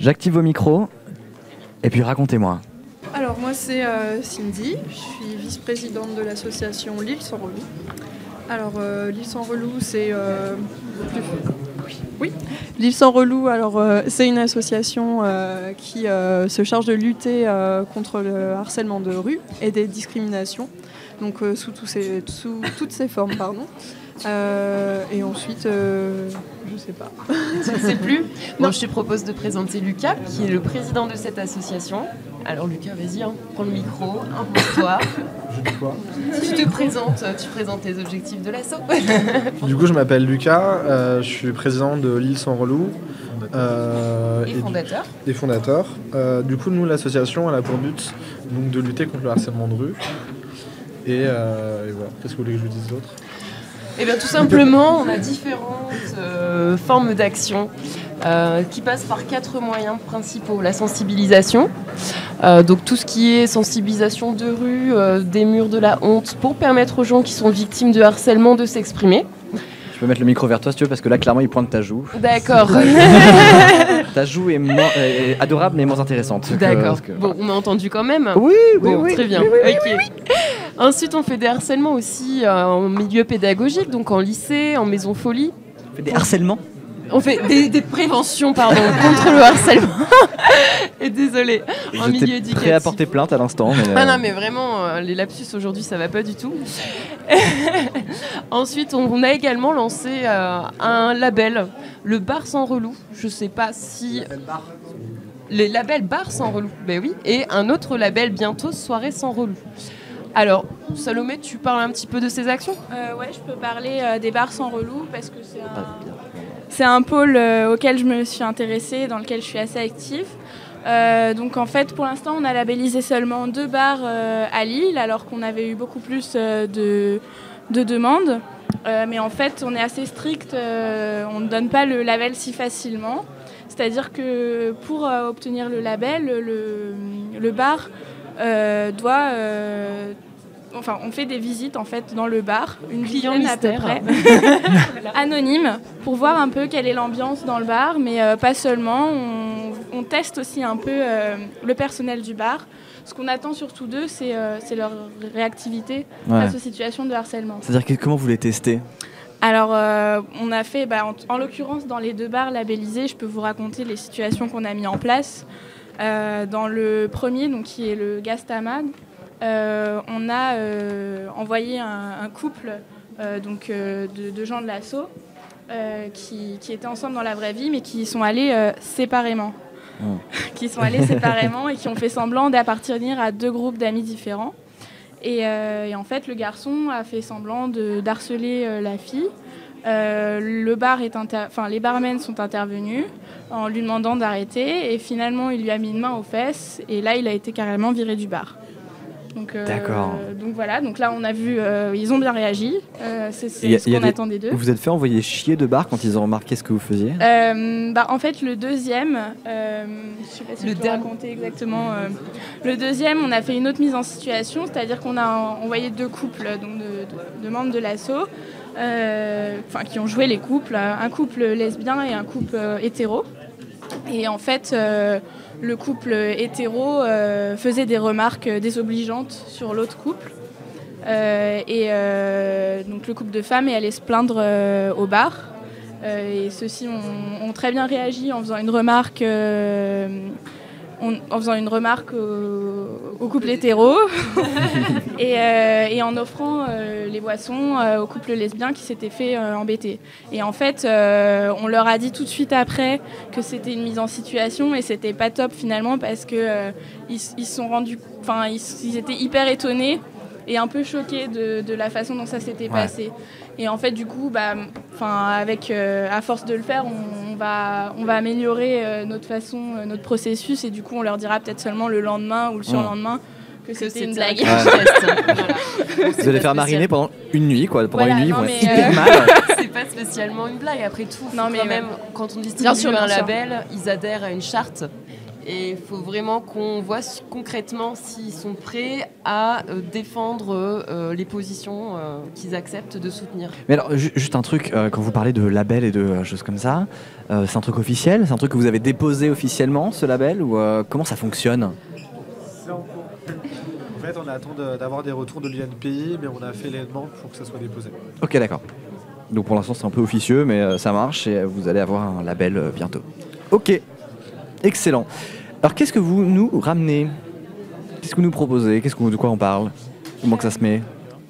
J'active vos micros et puis racontez-moi. Alors moi c'est Cindy, je suis vice-présidente de l'association L'Île sans relou. Alors L'Île sans relou c'est oui. L'Île sans relou, alors c'est une association qui se charge de lutter contre le harcèlement de rue et des discriminations, donc sous toutes ces formes, pardon. Et ensuite, je sais pas. Tu ne sais plus. Bon, je te propose de présenter Lucas, qui est le président de cette association. Alors Lucas, vas-y, prends le micro, impose-toi. Je dis quoi ? Tu te présentes, tu présentes les objectifs de l'asso. Du coup, je m'appelle Lucas, je suis président de L'Île sans relou. Et fondateur. Du coup, nous, l'association, elle a pour but donc, de lutter contre le harcèlement de rue. Et voilà. Qu'est-ce que vous voulez que je vous dise d'autre ? Eh bien, tout simplement, on a différentes formes d'action qui passent par 4 moyens principaux. La sensibilisation, donc tout ce qui est sensibilisation de rue, des murs de la honte, pour permettre aux gens qui sont victimes de harcèlement de s'exprimer. Je peux mettre le micro vers toi si tu veux, parce que là, clairement, il pointe ta joue. D'accord. Ta joue est adorable, mais moins intéressante. D'accord. Bon, on a entendu quand même. Oui. Très bien. Oui. Ensuite, on fait des harcèlements aussi en milieu pédagogique, donc en lycée, en maison folie. On fait des harcèlements ? On fait des préventions, contre le harcèlement. Et désolé, en milieu éducatif. Prêt à porter plainte à l'instant. Mais Ah non, mais vraiment, les lapsus aujourd'hui, ça va pas du tout. Ensuite, on a également lancé un label, le bar sans relou. Je sais pas si... Les labels bar sans relou, ben oui. Et un autre label bientôt, soirée sans relou. Alors, Salomé, tu parles un petit peu de ces actions ? Ouais, je peux parler des bars sans relou parce que c'est un pôle auquel je me suis intéressée, dans lequel je suis assez active. Donc en fait, pour l'instant, on a labellisé seulement 2 bars à Lille, alors qu'on avait eu beaucoup plus de demandes. Mais en fait, on est assez strict, on ne donne pas le label si facilement. C'est-à-dire que pour obtenir le label, le bar doit... Enfin, on fait des visites en fait dans le bar, une dizaine à peu près, anonyme, pour voir un peu quelle est l'ambiance dans le bar, mais pas seulement. On teste aussi un peu le personnel du bar. Ce qu'on attend surtout d'eux, c'est leur réactivité face aux situations de harcèlement. C'est-à-dire comment vous les testez ? Alors, on a fait, en l'occurrence, dans les 2 bars labellisés, je peux vous raconter les situations qu'on a mis en place. Dans le premier, donc, qui est le Gastamag, on a envoyé un couple de gens de l'asso qui étaient ensemble dans la vraie vie, mais qui sont allés séparément. Qui sont allés séparément et qui ont fait semblant d'appartenir à 2 groupes d'amis différents. Et en fait, le garçon a fait semblant d'harceler la fille. Les barmen sont intervenus en lui demandant d'arrêter. Et finalement, il lui a mis une main aux fesses. Et là, il a été carrément viré du bar. D'accord. Donc voilà, donc là on a vu, ils ont bien réagi, c'est ce qu'on attendait d'eux. Vous vous êtes fait envoyer chier de bar quand ils ont remarqué ce que vous faisiez ? En fait le deuxième, je sais pas si je peux raconter exactement, le deuxième on a fait une autre mise en situation, c'est-à-dire qu'on a envoyé 2 couples donc de membres de l'asso, qui ont joué les couples, un couple lesbien et un couple hétéro. Et en fait, le couple hétéro faisait des remarques désobligeantes sur l'autre couple. Donc le couple de femmes est allé se plaindre au bar. Et ceux-ci ont très bien réagi en faisant une remarque, au couple hétéro et en offrant les boissons au couple lesbien qui s'était fait embêter. Et en fait, on leur a dit tout de suite après que c'était une mise en situation et c'était pas top finalement parce que ils se sont rendus, ils étaient hyper étonnés et un peu choqués de la façon dont ça s'était passé. Et en fait, du coup, à force de le faire, on va améliorer notre processus et du coup, on leur dira peut-être seulement le lendemain ou le surlendemain que c'était une blague. Vous allez faire mariner pendant une nuit, quoi. Pendant une nuit, ils vont être hyper mal. C'est pas spécialement une blague, après tout. Non, mais quand on distribue un label, ils adhèrent à une charte. Et il faut vraiment qu'on voit concrètement s'ils sont prêts à défendre les positions qu'ils acceptent de soutenir. Mais alors, juste un truc, quand vous parlez de label et de choses comme ça, c'est un truc officiel? C'est un truc que vous avez déposé officiellement, ce label? Ou comment ça fonctionne? C'est en cours. En fait, on attend d'avoir des retours de l'INPI, mais on a fait les demandes pour que ça soit déposé. Ok, d'accord. Donc pour l'instant, c'est un peu officieux, mais ça marche et vous allez avoir un label bientôt. Ok, excellent. Alors, qu'est-ce que vous nous ramenez? Qu'est-ce que vous nous proposez? De quoi on parle? Comment que ça se met?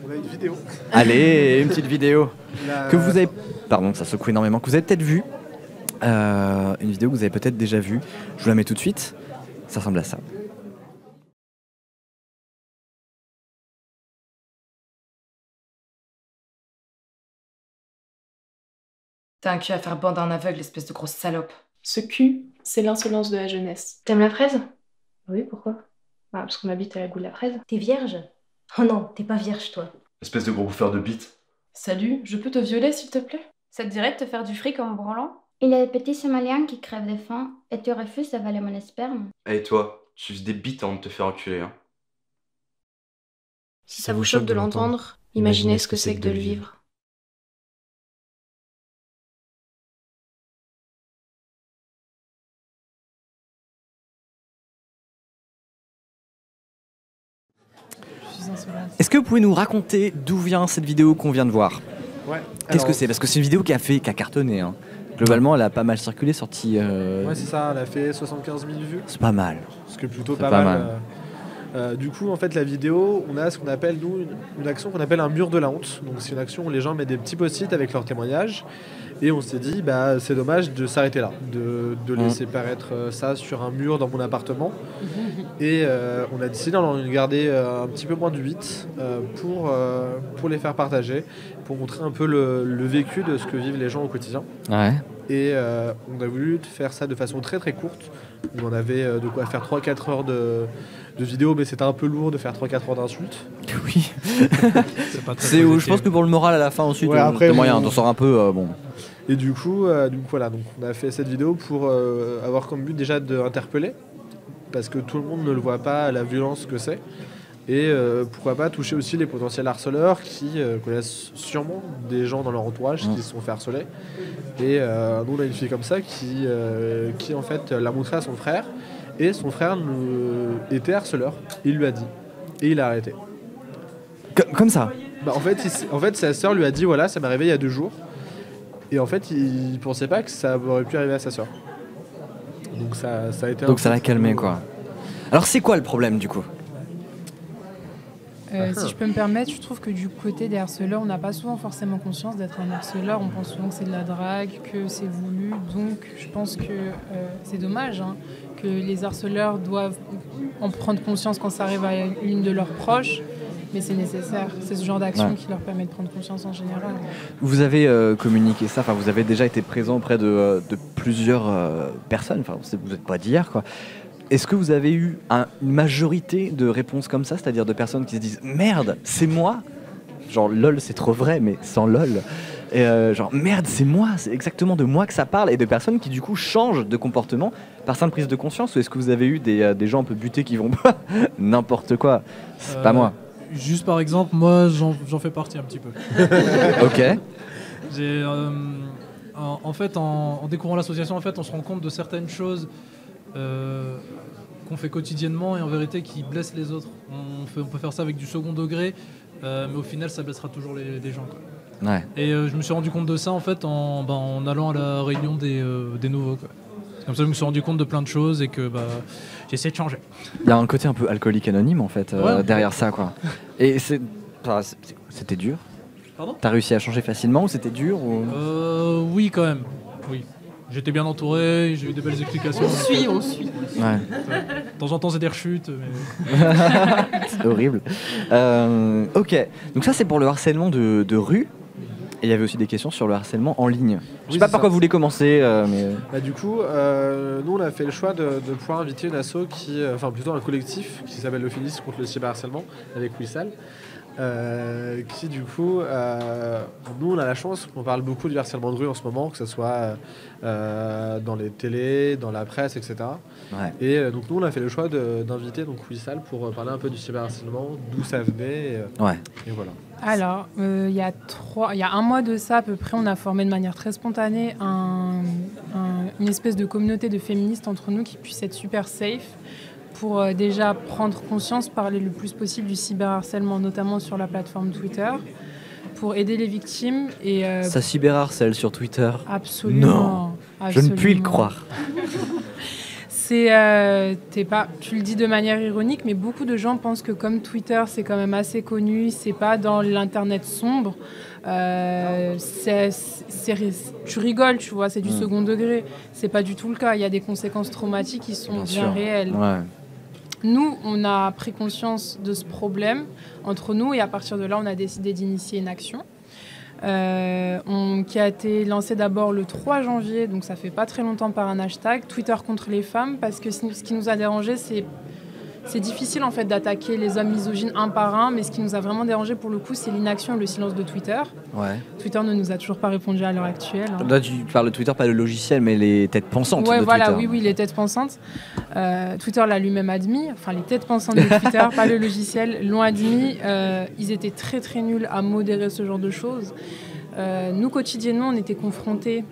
On a une vidéo. Allez, une petite vidéo que vous avez... Pardon, ça secoue énormément. Que vous avez peut-être vue. Une vidéo que vous avez peut-être déjà vue. Je vous la mets tout de suite. Ça ressemble à ça. T'as un cul à faire bande d'un aveugle, espèce de grosse salope. Ce cul, c'est l'insolence de la jeunesse. T'aimes la fraise? Oui, pourquoi? Ah, parce qu'on habite à la goût de la fraise. T'es vierge? Oh non, t'es pas vierge, toi. Espèce de gros bouffeur de bite. Salut, je peux te violer s'il te plaît? Ça te dirait de te faire du fric en me branlant? Il y a des petits Somaliens qui crèvent de faim et tu refuses d'avaler mon sperme. Hey toi, tu fais des bites avant de te faire enculer, hein. Si ça vous choque de l'entendre, imaginez ce que c'est que de le vivre. Est-ce que vous pouvez nous raconter d'où vient cette vidéo qu'on vient de voir? Ouais. Qu'est-ce que c'est? Parce que c'est une vidéo qui a cartonné. Hein. Globalement, elle a pas mal circulé, sortie... Ouais, c'est ça, elle a fait 75 000 vues. C'est pas mal. Ce qui est plutôt pas mal. Du coup, en fait, la vidéo, on a ce qu'on appelle, nous, une action qu'on appelle un mur de la honte. Donc, c'est une action où les gens mettent des petits post-it avec leurs témoignages. Et on s'est dit, c'est dommage de s'arrêter là, de laisser paraître ça sur un mur dans mon appartement. Et on a décidé d'en garder un petit peu moins de 8 pour les faire partager, pour montrer un peu le vécu de ce que vivent les gens au quotidien. Ouais. Et on a voulu faire ça de façon très très courte. On avait de quoi faire 3-4 heures de vidéo, mais c'était un peu lourd de faire 3-4 heures d'insultes. Oui. C'est pas très je pense que pour le moral à la fin ensuite, après, moyen d'en sortir un peu bon. Et du coup, voilà, donc on a fait cette vidéo pour avoir comme but déjà d'interpeller, parce que tout le monde ne le voit pas, la violence que c'est. Et pourquoi pas toucher aussi les potentiels harceleurs qui connaissent sûrement des gens dans leur entourage qui se sont fait harceler. Et nous, on a une fille comme ça qui en fait l'a montré à son frère. Et son frère était harceleur. Il lui a dit. Et il a arrêté. Comme ça? En fait, sa sœur lui a dit, voilà, ça m'est arrivé il y a 2 jours. Et en fait, il pensait pas que ça aurait pu arriver à sa sœur. Donc ça a été... Donc ça l'a calmé, quoi. Alors c'est quoi le problème, du coup? Si je peux me permettre, je trouve que du côté des harceleurs, on n'a pas souvent forcément conscience d'être un harceleur. On pense souvent que c'est de la drague, que c'est voulu. Donc je pense que c'est dommage que les harceleurs doivent en prendre conscience quand ça arrive à une de leurs proches. Mais c'est nécessaire. C'est ce genre d'action qui leur permet de prendre conscience en général. Vous avez communiqué ça, vous avez déjà été présent auprès de plusieurs personnes. Vous n'êtes pas d'hier, quoi. Est-ce que vous avez eu une majorité de réponses comme ça, c'est-à-dire de personnes qui se disent « Merde, c'est moi !» Genre « lol, c'est trop vrai, mais sans lol !» Et genre « Merde, c'est moi, c'est exactement de moi que ça parle !» Et de personnes qui du coup changent de comportement par simple prise de conscience. Ou est-ce que vous avez eu des gens un peu butés qui vont pas n'importe quoi? C'est pas moi. Juste par exemple, moi j'en fais partie un petit peu. Ok. En fait, en découvrant l'association, en fait, on se rend compte de certaines choses qu'on fait quotidiennement et en vérité qui blessent les autres. On peut faire ça avec du second degré, mais au final ça blessera toujours les gens, quoi. Ouais. Et je me suis rendu compte de ça en fait en allant à la réunion des nouveaux, quoi. C'est comme ça que je me suis rendu compte de plein de choses et que j'ai essayé de changer. Il y a un côté un peu alcoolique anonyme en fait derrière ça, quoi. Et c'était dur. Pardon ? T'as réussi à changer facilement ou c'était dur ou... Oui, quand même. Oui. J'étais bien entouré, j'ai eu des belles explications. On suit. Ouais. De temps en temps, c'est des rechutes. Mais... c'est horrible. Ok, donc ça c'est pour le harcèlement de rue. Et il y avait aussi des questions sur le harcèlement en ligne. Je sais pas par quoi vous voulez commencer, mais... Du coup, nous on a fait le choix de pouvoir inviter une asso plutôt un collectif qui s'appelle le Finis contre le cyberharcèlement avec Wissal. qui du coup, nous on a la chance qu'on parle beaucoup du harcèlement de rue en ce moment, que ce soit dans les télés, dans la presse, etc. Ouais. Et donc nous on a fait le choix d'inviter donc Wissal pour parler un peu du cyberharcèlement, d'où ça venait, et voilà. Alors, il y a un mois de ça à peu près, on a formé de manière très spontanée une espèce de communauté de féministes entre nous qui puisse être super safe pour déjà prendre conscience, parler le plus possible du cyberharcèlement, notamment sur la plateforme Twitter, pour aider les victimes. Et, ça cyberharcèle sur Twitter? Absolument. Non, absolument. je ne puis le croire. Tu le dis de manière ironique, mais beaucoup de gens pensent que comme Twitter, c'est quand même assez connu, c'est pas dans l'internet sombre. Tu rigoles, tu vois, c'est du second degré. C'est pas du tout le cas. Il y a des conséquences traumatiques qui sont bien réelles. Ouais. Nous, on a pris conscience de ce problème entre nous et à partir de là, on a décidé d'initier une action. Qui a été lancé d'abord le 3 janvier, donc ça fait pas très longtemps, par un hashtag Twitter contre les femmes, parce que ce qui nous a dérangé, c'est difficile en fait d'attaquer les hommes misogynes un par un, mais ce qui nous a vraiment dérangé pour le coup, c'est l'inaction et le silence de Twitter. Ouais. Twitter ne nous a toujours pas répondu à l'heure actuelle. Là, tu parles de Twitter, pas le logiciel, mais les têtes pensantes de voilà, Twitter. Oui, les têtes pensantes. Twitter l'a lui-même admis, enfin les têtes pensantes de Twitter, pas le logiciel, l'ont admis. Ils étaient très très nuls à modérer ce genre de choses. Nous, quotidiennement, on était confrontés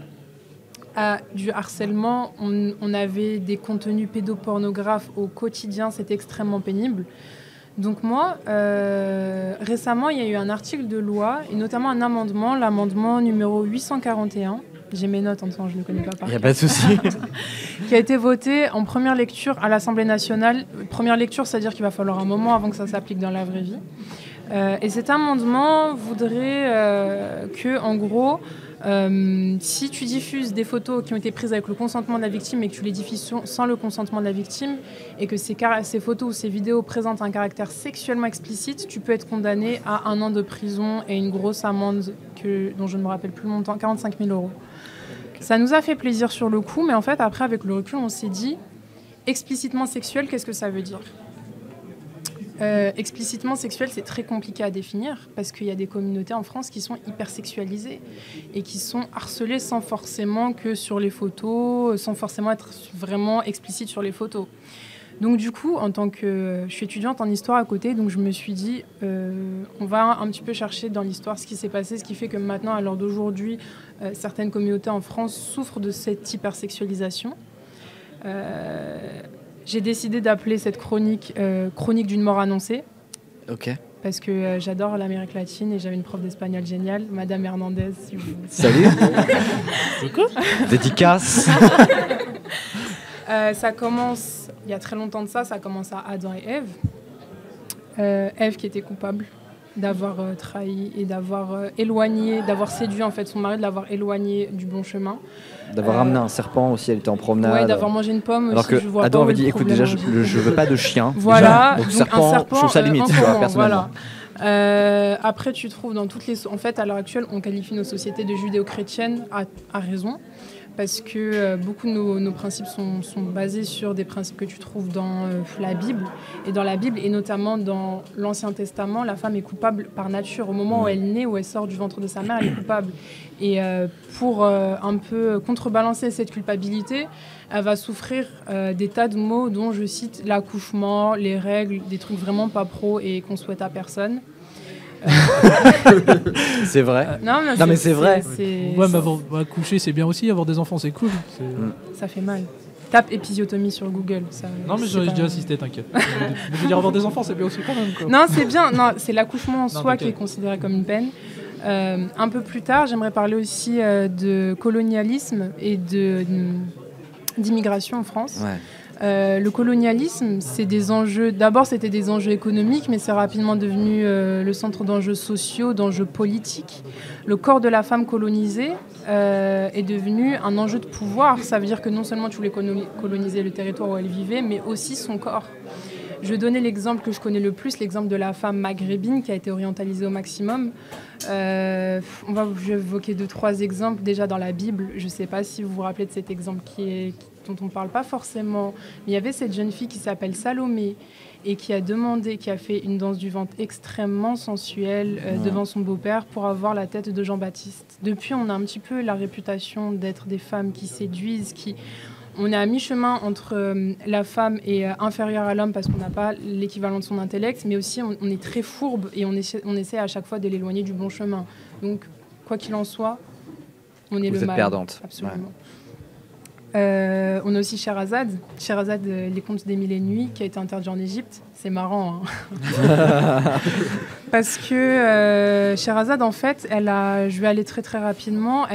à du harcèlement. On avait des contenus pédopornographes au quotidien, c'était extrêmement pénible. Donc moi, récemment, il y a eu un article de loi, et notamment un amendement, l'amendement numéro 841. J'ai mes notes en temps, je ne le connais pas par cœur. Il n'y a pas de souci. Qui a été voté en première lecture à l'Assemblée nationale. Première lecture, c'est-à-dire qu'il va falloir un moment avant que ça s'applique dans la vraie vie. Et cet amendement voudrait que, en gros, si tu diffuses des photos qui ont été prises avec le consentement de la victime et que tu les diffuses sans le consentement de la victime et que ces photos ou ces vidéos présentent un caractère sexuellement explicite, tu peux être condamné à 1 an de prison et une grosse amende dont je ne me rappelle plus le montant, 45 000 €. Ça nous a fait plaisir sur le coup, mais en fait, après, avec le recul, on s'est dit, explicitement sexuel, qu'est-ce que ça veut dire ? Explicitement sexuel, c'est très compliqué à définir parce qu'il y a des communautés en France qui sont hyper sexualisées et qui sont harcelées sans forcément que sur les photos, sans forcément être vraiment explicite sur les photos. Donc du coup, je suis étudiante en histoire à côté, donc je me suis dit, on va un petit peu chercher dans l'histoire ce qui s'est passé, ce qui fait que maintenant, à l'heure d'aujourd'hui, certaines communautés en France souffrent de cette hypersexualisation. J'ai décidé d'appeler cette chronique Chronique d'une mort annoncée. Ok. Parce que j'adore l'Amérique latine et j'avais une prof d'espagnol géniale, Madame Hernandez. Si vous... Salut. Dédicace. Ça commence, il y a très longtemps de ça commence à Adam et Ève. Ève qui était coupable d'avoir trahi et d'avoir éloigné, d'avoir séduit en fait son mari, de l'avoir éloigné du bon chemin. D'avoir ramené un serpent aussi, elle était en promenade. Ouais, d'avoir mangé une pomme alors aussi. que je vois Adam pas avait dit, écoute, déjà, je veux pas de chien. Voilà, déjà. Donc un serpent, je trouve ça limite, tu vois, personnellement. Voilà. Après, tu trouves dans toutes les... En fait, à l'heure actuelle, on qualifie nos sociétés de judéo-chrétiennes à raison. Parce que beaucoup de nos principes sont basés sur des principes que tu trouves dans la Bible. Et dans la Bible, et notamment dans l'Ancien Testament, la femme est coupable par nature. Au moment où elle naît, où elle sort du ventre de sa mère, elle est coupable. Et pour un peu contrebalancer cette culpabilité, elle va souffrir des tas de maux dont, je cite, l'accouchement, les règles, des trucs vraiment pas pro et qu'on souhaite à personne. C'est vrai. Non, mais c'est vrai. Ouais, mais accoucher, c'est bien aussi. Avoir des enfants, c'est cool. Ça fait mal. Tape épisiotomie sur Google. Ça, non, mais j'ai déjà assisté, t'inquiète. Je veux dire, avoir des enfants, c'est bien aussi quand même. Quoi. Non, c'est bien. Non, c'est l'accouchement en soi qui est considéré comme une peine. Un peu plus tard, j'aimerais parler aussi de colonialisme et d'immigration en France. Ouais. Le colonialisme, c'est des enjeux. D'abord, c'était des enjeux économiques, mais c'est rapidement devenu le centre d'enjeux sociaux, d'enjeux politiques. Le corps de la femme colonisée est devenu un enjeu de pouvoir. Ça veut dire que non seulement tu voulais coloniser le territoire où elle vivait, mais aussi son corps. Je vais donner l'exemple que je connais le plus, l'exemple de la femme maghrébine qui a été orientalisée au maximum. Je vais évoquer 2-3 exemples. Déjà dans la Bible, je ne sais pas si vous vous rappelez de cet exemple dont on ne parle pas forcément. Mais il y avait cette jeune fille qui s'appelle Salomé et qui a fait une danse du ventre extrêmement sensuelle devant son beau-père pour avoir la tête de Jean-Baptiste. Depuis, on a un petit peu la réputation d'être des femmes qui séduisent, on est à mi-chemin entre la femme est inférieure à l'homme parce qu'on n'a pas l'équivalent de son intellect, mais aussi on est très fourbe et on essaie à chaque fois de l'éloigner du bon chemin. Donc, quoi qu'il en soit, on est Vous le êtes mal. perdante. Absolument. On a aussi Scheherazade, les contes des mille et une nuits, qui a été interdit en Égypte. C'est marrant, hein. Parce que Scheherazade, en fait, je vais aller très très rapidement.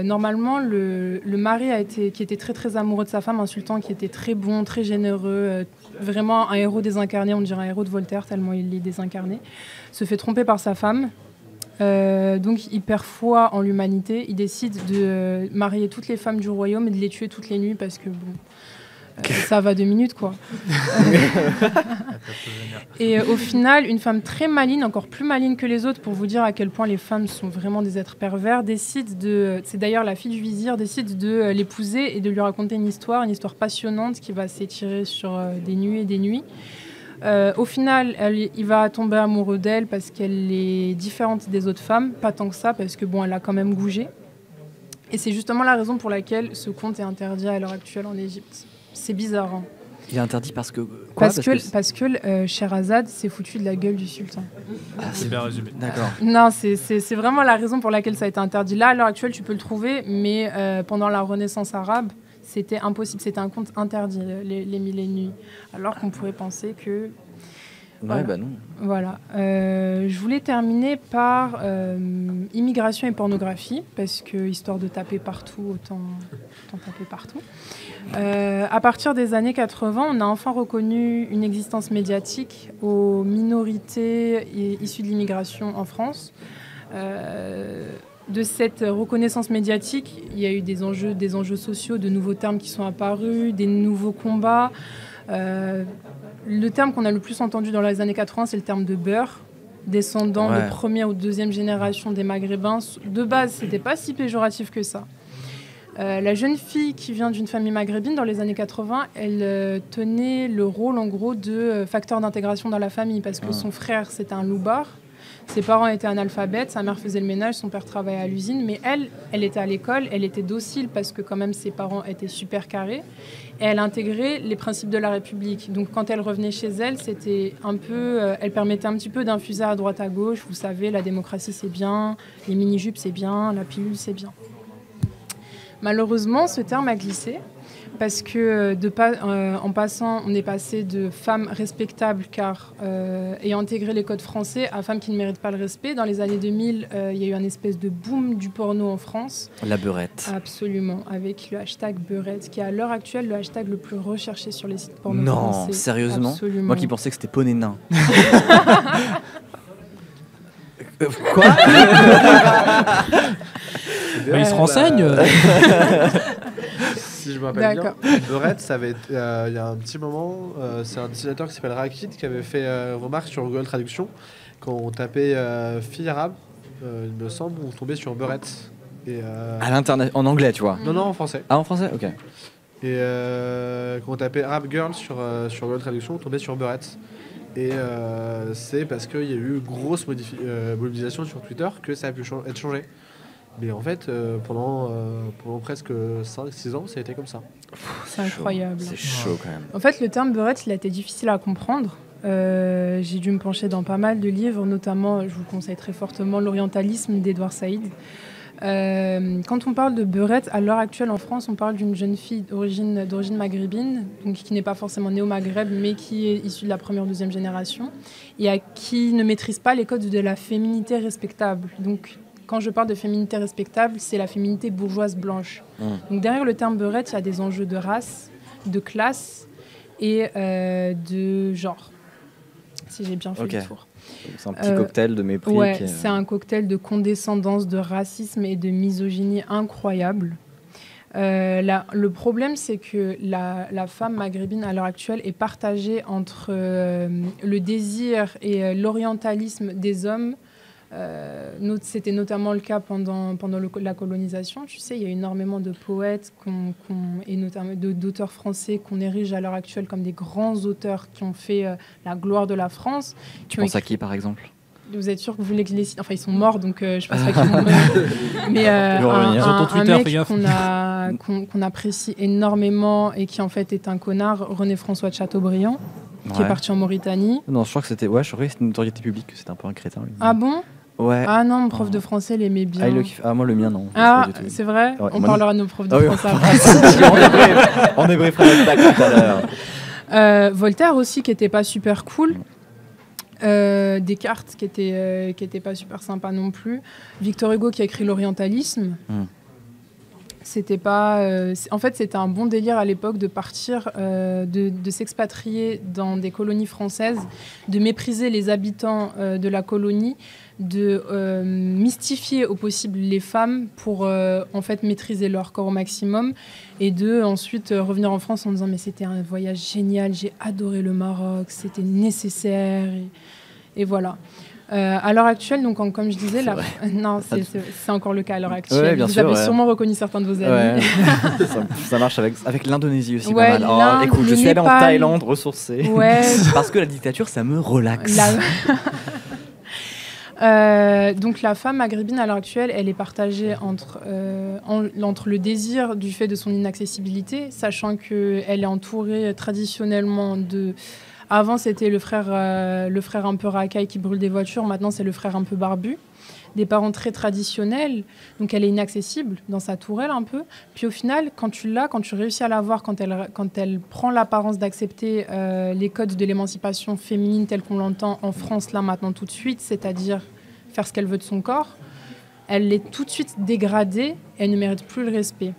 Normalement, le mari qui était très très amoureux de sa femme, un sultan qui était très bon, très généreux, vraiment un héros désincarné, on dirait un héros de Voltaire tellement il est désincarné, se fait tromper par sa femme. Donc il perd foi en l'humanité, il décide de marier toutes les femmes du royaume et de les tuer toutes les nuits parce que ça va 2 minutes quoi. Et au final, une femme très maligne, encore plus maligne que les autres pour vous dire à quel point les femmes sont vraiment des êtres pervers, c'est d'ailleurs la fille du vizir, décide de l'épouser et de lui raconter une histoire passionnante qui va s'étirer sur des nuits et des nuits. Au final, il va tomber amoureux d'elle parce qu'elle est différente des autres femmes, pas tant que ça, parce que elle a quand même bougé. Et c'est justement la raison pour laquelle ce conte est interdit à l'heure actuelle en Égypte. C'est bizarre. Hein. Il est interdit parce que parce que Scheherazade s'est foutue de la gueule du sultan. C'est bien résumé. D'accord. Non, c'est vraiment la raison pour laquelle ça a été interdit. Là, à l'heure actuelle, tu peux le trouver, mais pendant la Renaissance arabe, c'était impossible, c'était un conte interdit, les mille et une nuits. Alors qu'on pourrait penser que... Ouais, voilà. Non. Voilà. Je voulais terminer par immigration et pornographie, parce que, histoire de taper partout, autant taper partout. À partir des années 80, on a enfin reconnu une existence médiatique aux minorités issues de l'immigration en France. De cette reconnaissance médiatique, il y a eu des enjeux sociaux, de nouveaux termes qui sont apparus, des nouveaux combats. Le terme qu'on a le plus entendu dans les années 80, c'est le terme de beurre, descendant de première ou deuxième génération des Maghrébins. De base, c'était pas si péjoratif que ça. La jeune fille qui vient d'une famille maghrébine dans les années 80, elle tenait le rôle en gros de facteur d'intégration dans la famille parce que son frère c'était un loupard. Ses parents étaient analphabètes, sa mère faisait le ménage, son père travaillait à l'usine, mais elle était à l'école, elle était docile parce que quand même ses parents étaient super carrés, et elle intégrait les principes de la République. Donc quand elle revenait chez elle, c'était un peu, elle permettait un petit peu d'infuser à droite à gauche, vous savez, la démocratie c'est bien, les mini-jupes c'est bien, la pilule c'est bien. Malheureusement, ce terme a glissé. Parce que en passant, on est passé de femmes respectables ayant intégré les codes français à femmes qui ne méritent pas le respect. Dans les années 2000, il y a eu un espèce de boom du porno en France. La beurette. Absolument, avec le hashtag beurette, qui est à l'heure actuelle le hashtag le plus recherché sur les sites porno français. Non, sérieusement ? Absolument. Moi qui pensais que c'était poney nain. Quoi ? Il se renseigne. Si je me rappelle bien, beurette, ça avait il y a un petit moment, c'est un dessinateur qui s'appelle Rakit qui avait fait remarque sur Google Traduction quand on tapait fille arabe, il me semble, on tombait sur beurette. Et, à l'internet, en anglais, tu vois ? Non, en français. Ah, en français, ok. Et quand on tapait Arab Girl sur Google Traduction, on tombait sur beurette. Et c'est parce qu'il y a eu grosse mobilisation sur Twitter que ça a pu être changé. Mais en fait, pendant presque 5-6 ans, ça a été comme ça. C'est incroyable. C'est chaud quand même. En fait, le terme beurette, il a été difficile à comprendre. J'ai dû me pencher dans pas mal de livres, notamment, je vous conseille très fortement, L'orientalisme d'Edouard Saïd. Quand on parle de beurette, à l'heure actuelle en France, on parle d'une jeune fille d'origine maghrébine, donc qui n'est pas forcément née au Maghreb, mais qui est issue de la première ou deuxième génération, et qui ne maîtrise pas les codes de la féminité respectable. Donc, quand je parle de féminité respectable, c'est la féminité bourgeoise blanche. Donc derrière le terme beurette, il y a des enjeux de race, de classe et de genre, si j'ai bien fait le tour. C'est un petit cocktail de mépris. Ouais, c'est un cocktail de condescendance, de racisme et de misogynie incroyable. Le problème, c'est que la femme maghrébine, à l'heure actuelle, est partagée entre le désir et l'orientalisme des hommes C'était notamment le cas pendant la colonisation. Tu sais, il y a énormément de poètes et notamment d'auteurs français qu'on érige à l'heure actuelle comme des grands auteurs qui ont fait la gloire de la France. Tu penses à qui, par exemple ? Vous êtes sûr que vous voulez que je les cite ? Enfin, ils sont morts, donc je pense pas qu'ils vont... Mais un mec qu'on apprécie énormément et qui en fait est un connard, René-François de Chateaubriand, qui est parti en Mauritanie. Non, je crois que c'était une notoriété publique, que c'était un peu un crétin. Lui. Ah bon ? Ouais. Ah non, mon prof de français l'aimait bien. Moi, le mien, non. Ah, c'est vrai ? Ouais, on parlera de nos profs de français après. On est bref, tout à l'heure. Voltaire aussi, qui était pas super cool. Descartes, qui était pas super sympa non plus. Victor Hugo, qui a écrit l'orientalisme. C'était pas... en fait, c'était un bon délire à l'époque de partir, de s'expatrier dans des colonies françaises, de mépriser les habitants de la colonie, de mystifier au possible les femmes pour en fait maîtriser leur corps au maximum et de ensuite revenir en France en disant mais c'était un voyage génial, j'ai adoré le Maroc, c'était nécessaire et voilà. À l'heure actuelle, donc comme je disais, c'est encore le cas à l'heure actuelle. Vous avez sûrement reconnu certains de vos amis. Ça marche avec l'Indonésie aussi pas mal. Écoute, je suis allé en Thaïlande ressourcée parce que la dictature, ça me relaxe. Donc la femme maghrébine à l'heure actuelle, elle est partagée entre le désir du fait de son inaccessibilité, sachant qu'elle est entourée traditionnellement de... Avant, c'était le frère un peu racaille qui brûle des voitures. Maintenant, c'est le frère un peu barbu. Des parents très traditionnels. Donc, elle est inaccessible dans sa tourelle un peu. Puis au final, quand tu réussis à la voir, quand elle prend l'apparence d'accepter les codes de l'émancipation féminine tels qu'on l'entend en France, là, maintenant, tout de suite, c'est-à-dire faire ce qu'elle veut de son corps, elle est tout de suite dégradée et elle ne mérite plus le respect.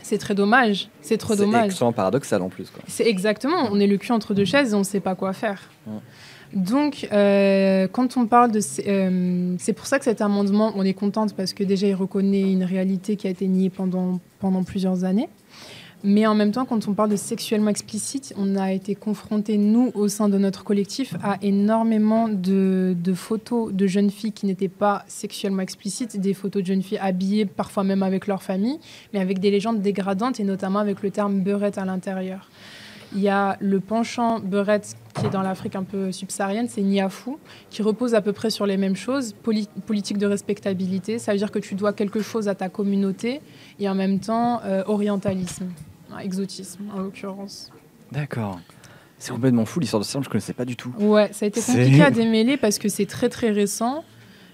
C'est très dommage. C'est trop dommage. C'est extrêmement paradoxal en plus. C'est exactement. On est le cul entre deux chaises et on ne sait pas quoi faire. Donc, quand on parle de... c'est pour ça que cet amendement, on est contente parce que déjà, il reconnaît une réalité qui a été niée pendant plusieurs années. Mais en même temps, quand on parle de sexuellement explicite, on a été confrontés, nous, au sein de notre collectif, à énormément de photos de jeunes filles qui n'étaient pas sexuellement explicites, des photos de jeunes filles habillées, parfois même avec leur famille, mais avec des légendes dégradantes et notamment avec le terme beurette à l'intérieur. Il y a le penchant beurette qui est dans l'Afrique un peu subsaharienne, c'est Niafou, qui repose à peu près sur les mêmes choses. Politique de respectabilité, ça veut dire que tu dois quelque chose à ta communauté et en même temps orientalisme, exotisme en l'occurrence. D'accord. C'est complètement fou l'histoire de ça, je ne connaissais pas du tout. Ouais, ça a été compliqué à démêler parce que c'est très très récent,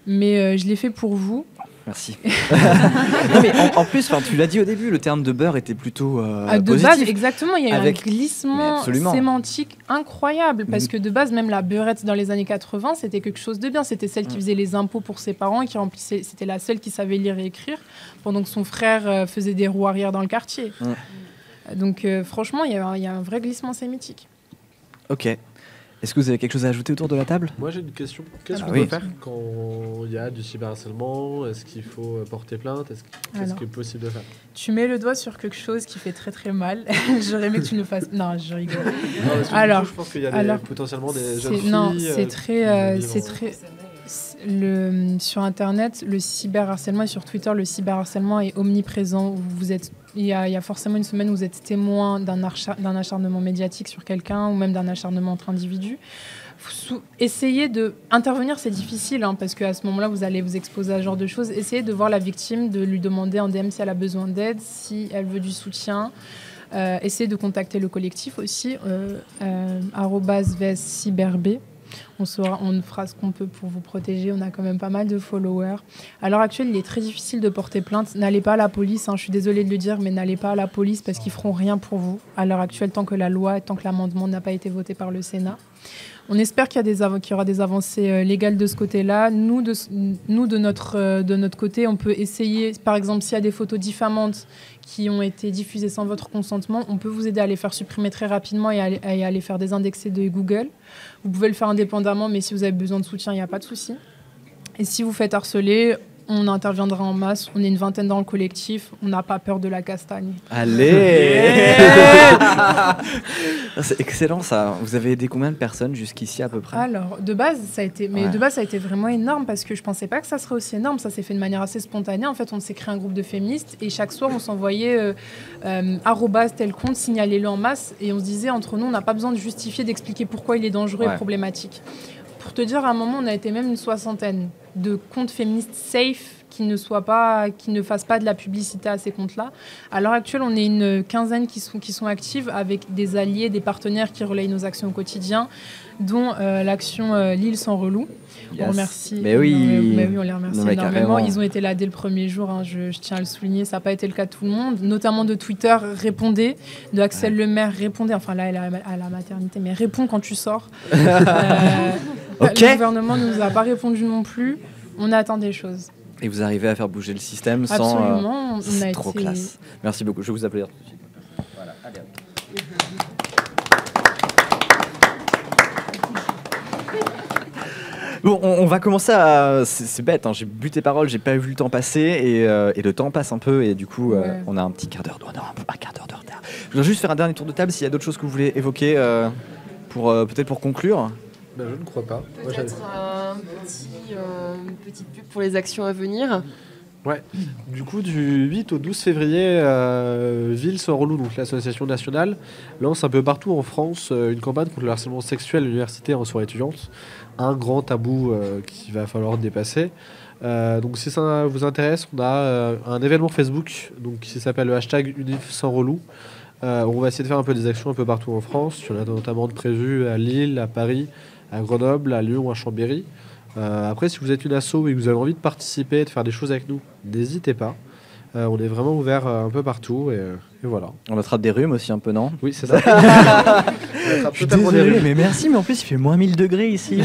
mais je l'ai fait pour vous. Merci. Non, mais en plus, tu l'as dit au début, le terme de beurre était plutôt de positif. Base, exactement. Il y a eu un glissement sémantique incroyable parce que de base, même la beurette dans les années 80, c'était quelque chose de bien. C'était celle qui faisait les impôts pour ses parents et qui remplissait. C'était la seule qui savait lire et écrire pendant que son frère faisait des roues arrière dans le quartier. Donc, franchement, il y a un vrai glissement sémitique. Ok. Est-ce que vous avez quelque chose à ajouter autour de la table ? Moi j'ai une question. Qu'est-ce qu'on peut faire quand il y a du cyberharcèlement ? Est-ce qu'il faut porter plainte ? Qu'est-ce qui est possible de faire ? Tu mets le doigt sur quelque chose qui fait très très mal. J'aurais aimé que tu le fasses. Non, je rigole. Non, alors, coup, je pense qu'il y a potentiellement des jeunes filles. Non, c'est très... sur Internet, le cyberharcèlement et sur Twitter, le cyberharcèlement est omniprésent. Il y a forcément une semaine où vous êtes témoin d'un acharnement médiatique sur quelqu'un ou même d'un acharnement entre individus. Essayez d'intervenir, c'est difficile parce qu'à ce moment-là, vous allez vous exposer à ce genre de choses. Essayez de voir la victime, de lui demander en DM si elle a besoin d'aide, si elle veut du soutien. Essayez de contacter le collectif aussi, @VSCyberB. On fera ce qu'on peut pour vous protéger. On a quand même pas mal de followers. À l'heure actuelle, il est très difficile de porter plainte. N'allez pas à la police. Je suis désolée de le dire, mais n'allez pas à la police parce qu'ils feront rien pour vous. À l'heure actuelle, tant que la loi, tant que l'amendement n'a pas été voté par le Sénat. On espère qu'il y aura des avancées légales de ce côté-là. Nous, de notre côté, on peut essayer, par exemple, s'il y a des photos diffamantes qui ont été diffusées sans votre consentement, on peut vous aider à les faire supprimer très rapidement et à les faire désindexer de Google. Vous pouvez le faire indépendamment, mais si vous avez besoin de soutien, il n'y a pas de souci. Et si vous faites harceler, on interviendra en masse. On est une vingtaine dans le collectif. On n'a pas peur de la castagne. Allez. C'est excellent ça. Vous avez aidé combien de personnes jusqu'ici à peu près? Alors, de base, ça a été vraiment énorme parce que je pensais pas que ça serait aussi énorme. Ça s'est fait de manière assez spontanée. En fait, on s'est créé un groupe de féministes et chaque soir, on s'envoyait arrobase tel compte, signalez-le en masse. Et on se disait, entre nous, on n'a pas besoin de justifier, d'expliquer pourquoi il est dangereux et problématique. Pour te dire, à un moment, on a été même une soixantaine de comptes féministes safe qui ne fassent pas de la publicité à ces comptes-là. À l'heure actuelle, on est une quinzaine qui sont actives avec des alliés, des partenaires qui relayent nos actions au quotidien, dont l'action Lille sans relou. Yes. On remercie. Mais oui, on les remercie énormément. Ils ont été là dès le premier jour, hein, je tiens à le souligner. Ça n'a pas été le cas de tout le monde, notamment de Twitter, répondez, de Axel Lemaire, répondez. Enfin là, elle est à la maternité, mais réponds quand tu sors. Le gouvernement ne nous a pas répondu non plus. On attend des choses. Et vous arrivez à faire bouger le système sans... Absolument. C'est trop classe. Merci beaucoup. Je vais vous applaudir tout de suite. Voilà. Allez, Bon, on va commencer à... C'est bête, hein, j'ai bu tes paroles, j'ai pas vu le temps passer et le temps passe un peu et du coup, on a un petit quart d'heure, un quart d'heure de retard. Je voudrais juste faire un dernier tour de table s'il y a d'autres choses que vous voulez évoquer peut-être pour conclure. Je ne crois pas. Peut-être une petite pub pour les actions à venir. Ouais, du coup, du 8 au 12 février, Ville sans relou, donc l'association nationale, lance un peu partout en France une campagne contre le harcèlement sexuel à l'université en soirée étudiante. Un grand tabou qu'il va falloir dépasser. Donc si ça vous intéresse, on a un événement Facebook donc, qui s'appelle le hashtag Unif sans relou. On va essayer de faire un peu des actions un peu partout en France. Il y en a notamment de prévues à Lille, à Paris, à Grenoble, à Lyon, à Chambéry. Après, si vous êtes une asso et que vous avez envie de participer, de faire des choses avec nous, n'hésitez pas. On est vraiment ouvert un peu partout et voilà. On attrape des rhumes aussi un peu, non? Oui, c'est ça. Je suis désolé, mais merci, mais en plus il fait moins 1000 degrés ici.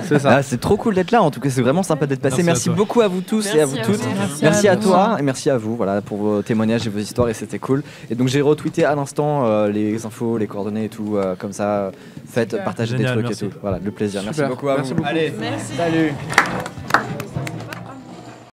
C'est ça. Ah, c'est trop cool d'être là, en tout cas c'est vraiment sympa d'être passé. Merci beaucoup à vous tous merci et à vous toutes. Merci à toi et merci à vous pour vos témoignages et vos histoires et c'était cool. Et donc j'ai retweeté à l'instant les infos, les coordonnées et tout, comme ça, faites, partagez des trucs et tout. Voilà, le plaisir. Super. Merci beaucoup à vous. Beaucoup. Allez, merci. Salut.